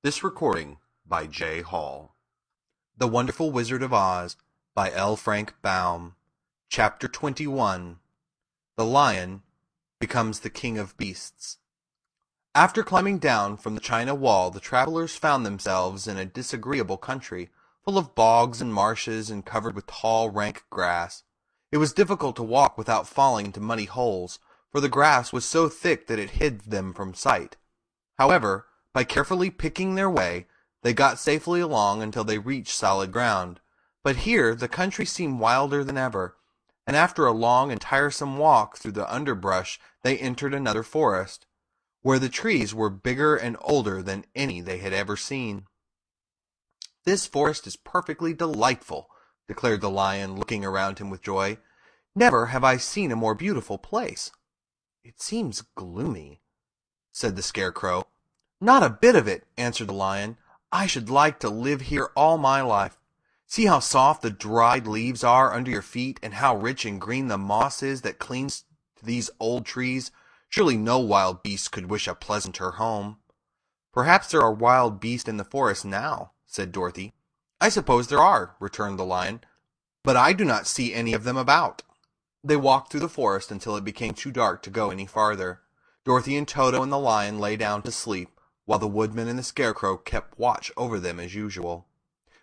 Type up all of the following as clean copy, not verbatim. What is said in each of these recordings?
This recording by J. Hall. The Wonderful Wizard of Oz by L. Frank Baum. Chapter 21. The Lion Becomes the King of Beasts. After climbing down from the China Wall, the travelers found themselves in a disagreeable country, full of bogs and marshes and covered with tall, rank grass. It was difficult to walk without falling into muddy holes, for the grass was so thick that it hid them from sight. However, by carefully picking their way, they got safely along until they reached solid ground. But here the country seemed wilder than ever, and after a long and tiresome walk through the underbrush they entered another forest, where the trees were bigger and older than any they had ever seen. "This forest is perfectly delightful," declared the lion, looking around him with joy. "Never have I seen a more beautiful place." "It seems gloomy," said the scarecrow. "Not a bit of it," answered the lion. "I should like to live here all my life. See how soft the dried leaves are under your feet, and how rich and green the moss is that clings to these old trees. Surely no wild beast could wish a pleasanter home." "Perhaps there are wild beasts in the forest now," said Dorothy. "I suppose there are," returned the lion, "but I do not see any of them about." They walked through the forest until it became too dark to go any farther. Dorothy and Toto and the lion lay down to sleep, while the woodman and the scarecrow kept watch over them as usual.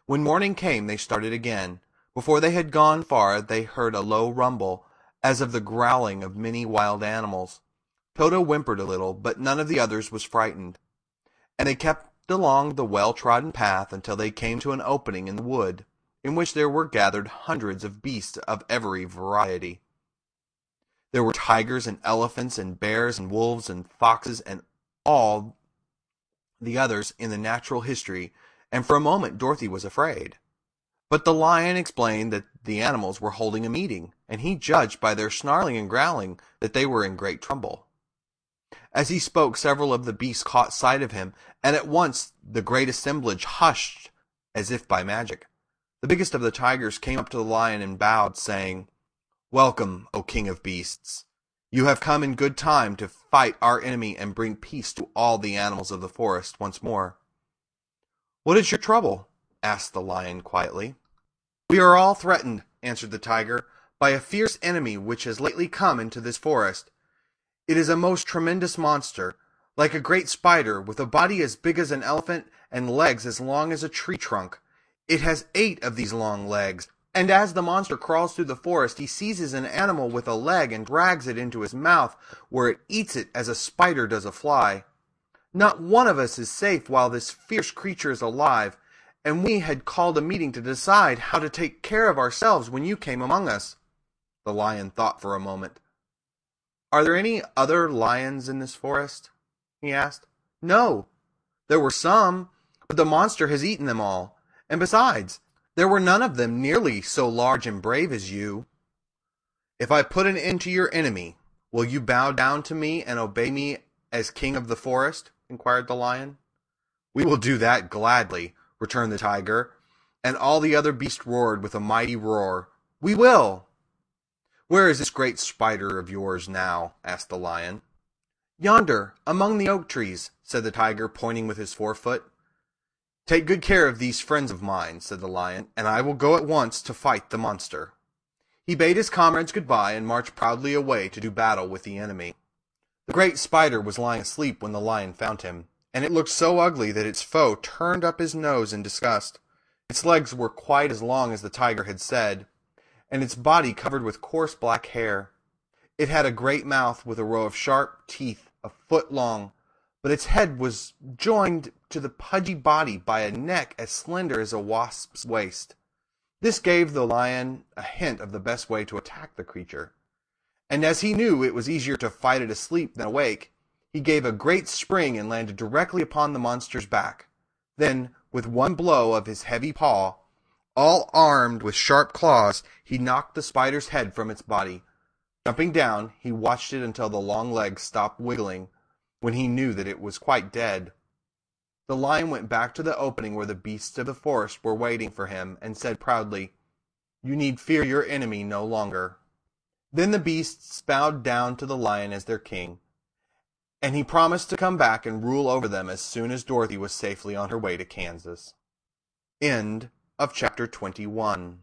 When morning came they started again. Before they had gone far they heard a low rumble, as of the growling of many wild animals. Toto whimpered a little, but none of the others was frightened, and they kept along the well-trodden path until they came to an opening in the wood, in which there were gathered hundreds of beasts of every variety. There were tigers and elephants and bears and wolves and foxes and all the others in the natural history, and for a moment Dorothy was afraid. But the lion explained that the animals were holding a meeting, and he judged by their snarling and growling that they were in great trouble. As he spoke, several of the beasts caught sight of him, and at once the great assemblage hushed as if by magic. The biggest of the tigers came up to the lion and bowed, saying, "Welcome, O King of Beasts. You have come in good time to fight our enemy and bring peace to all the animals of the forest once more." "What is your trouble?" asked the lion quietly. "We are all threatened," answered the tiger, "by a fierce enemy which has lately come into this forest. It is a most tremendous monster, like a great spider, with a body as big as an elephant and legs as long as a tree trunk. It has 8 of these long legs, and as the monster crawls through the forest, he seizes an animal with a leg and drags it into his mouth, where it eats it as a spider does a fly. Not one of us is safe while this fierce creature is alive, and we had called a meeting to decide how to take care of ourselves when you came among us." The lion thought for a moment. "Are there any other lions in this forest?" he asked. "No. There were some, but the monster has eaten them all. And besides, there were none of them nearly so large and brave as you." "If I put an end to your enemy, will you bow down to me and obey me as king of the forest?" inquired the lion. "We will do that gladly," returned the tiger, and all the other beasts roared with a mighty roar. "We will!" "Where is this great spider of yours now?" asked the lion. "Yonder, among the oak trees," said the tiger, pointing with his forefoot. "Take good care of these friends of mine," said the lion, "and I will go at once to fight the monster." He bade his comrades goodbye and marched proudly away to do battle with the enemy. The great spider was lying asleep when the lion found him, and it looked so ugly that its foe turned up his nose in disgust. Its legs were quite as long as the tiger had said, and its body covered with coarse black hair. It had a great mouth with a row of sharp teeth a foot long, but its head was joined to the pudgy body by a neck as slender as a wasp's waist. This gave the lion a hint of the best way to attack the creature, and as he knew it was easier to fight it asleep than awake, he gave a great spring and landed directly upon the monster's back. Then, with one blow of his heavy paw, all armed with sharp claws, he knocked the spider's head from its body. Jumping down, he watched it until the long legs stopped wiggling, when he knew that it was quite dead. The lion went back to the opening where the beasts of the forest were waiting for him, and said proudly, "You need fear your enemy no longer." Then the beasts bowed down to the lion as their king, and he promised to come back and rule over them as soon as Dorothy was safely on her way to Kansas. End of chapter 21.